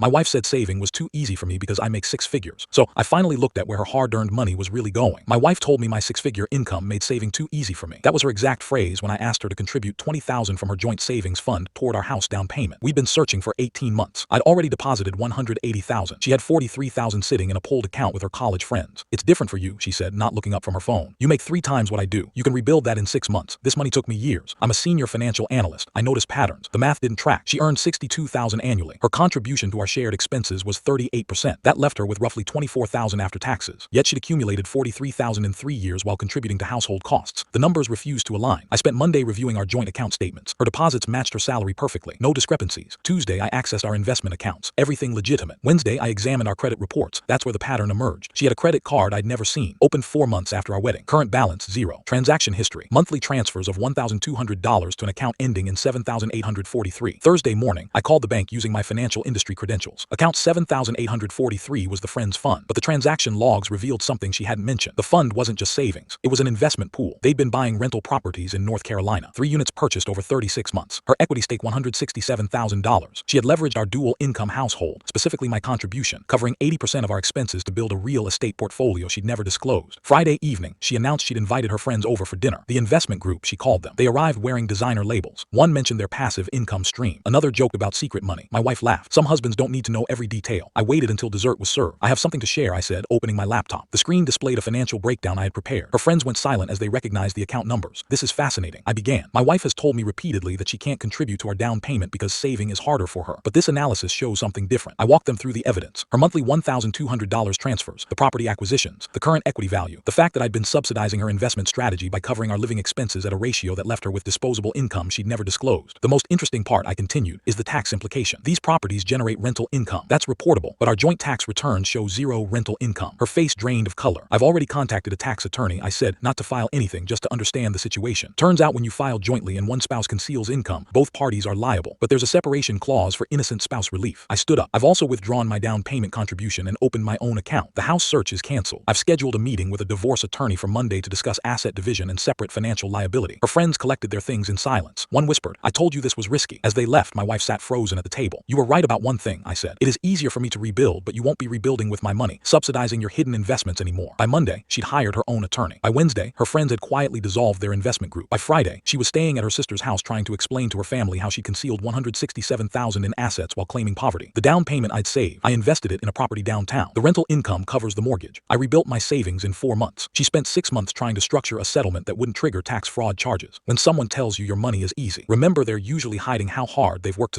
My wife said saving was too easy for me because I make six figures. So I finally looked at where her hard-earned money was really going. My wife told me my six-figure income made saving too easy for me. That was her exact phrase when I asked her to contribute $20,000 from her joint savings fund toward our house down payment. We'd been searching for 18 months. I'd already deposited $180,000. She had $43,000 sitting in a pooled account with her college friends. It's different for you, she said, not looking up from her phone. You make 3 times what I do. You can rebuild that in 6 months. This money took me years. I'm a senior financial analyst. I noticed patterns. The math didn't track. She earned $62,000 annually. Her contribution to our shared expenses was 38%. That left her with roughly $24,000 after taxes. Yet she'd accumulated $43,000 in 3 years while contributing to household costs. The numbers refused to align. I spent Monday reviewing our joint account statements. Her deposits matched her salary perfectly. No discrepancies. Tuesday, I accessed our investment accounts. Everything legitimate. Wednesday, I examined our credit reports. That's where the pattern emerged. She had a credit card I'd never seen. Opened 4 months after our wedding. Current balance, 0. Transaction history. Monthly transfers of $1,200 to an account ending in 7,843. Thursday morning, I called the bank using my financial industry credentials. Account 7,843 was the friend's fund, but the transaction logs revealed something she hadn't mentioned. The fund wasn't just savings. It was an investment pool. They'd been buying rental properties in North Carolina. 3 units purchased over 36 months. Her equity stake $167,000. She had leveraged our dual income household, specifically my contribution, covering 80% of our expenses to build a real estate portfolio she'd never disclosed. Friday evening, she announced she'd invited her friends over for dinner. The investment group, she called them. They arrived wearing designer labels. One mentioned their passive income stream. Another joked about secret money. My wife laughed. Some husbands don't need to know every detail. I waited until dessert was served. I have something to share, I said, opening my laptop. The screen displayed a financial breakdown I had prepared. Her friends went silent as they recognized the account numbers. This is fascinating, I began. My wife has told me repeatedly that she can't contribute to our down payment because saving is harder for her. But this analysis shows something different. I walked them through the evidence. Her monthly $1,200 transfers, the property acquisitions, the current equity value, the fact that I'd been subsidizing her investment strategy by covering our living expenses at a ratio that left her with disposable income she'd never disclosed. The most interesting part, I continued, is the tax implication. These properties generate rental income. That's reportable, but our joint tax returns show 0 rental income. Her face drained of color. I've already contacted a tax attorney, I said, not to file anything, just to understand the situation. Turns out when you file jointly and one spouse conceals income, both parties are liable, but there's a separation clause for innocent spouse relief. I stood up. I've also withdrawn my down payment contribution and opened my own account. The house search is canceled. I've scheduled a meeting with a divorce attorney for Monday to discuss asset division and separate financial liability. Her friends collected their things in silence. One whispered, I told you this was risky. As they left, my wife sat frozen at the table. You were right about one thing, I said. It is easier for me to rebuild, but you won't be rebuilding with my money, subsidizing your hidden investments anymore. By Monday, she'd hired her own attorney. By Wednesday, her friends had quietly dissolved their investment group. By Friday, she was staying at her sister's house trying to explain to her family how she concealed $167,000 in assets while claiming poverty. The down payment I'd saved, I invested it in a property downtown. The rental income covers the mortgage. I rebuilt my savings in 4 months. She spent 6 months trying to structure a settlement that wouldn't trigger tax fraud charges. When someone tells you your money is easy, remember they're usually hiding how hard they've worked to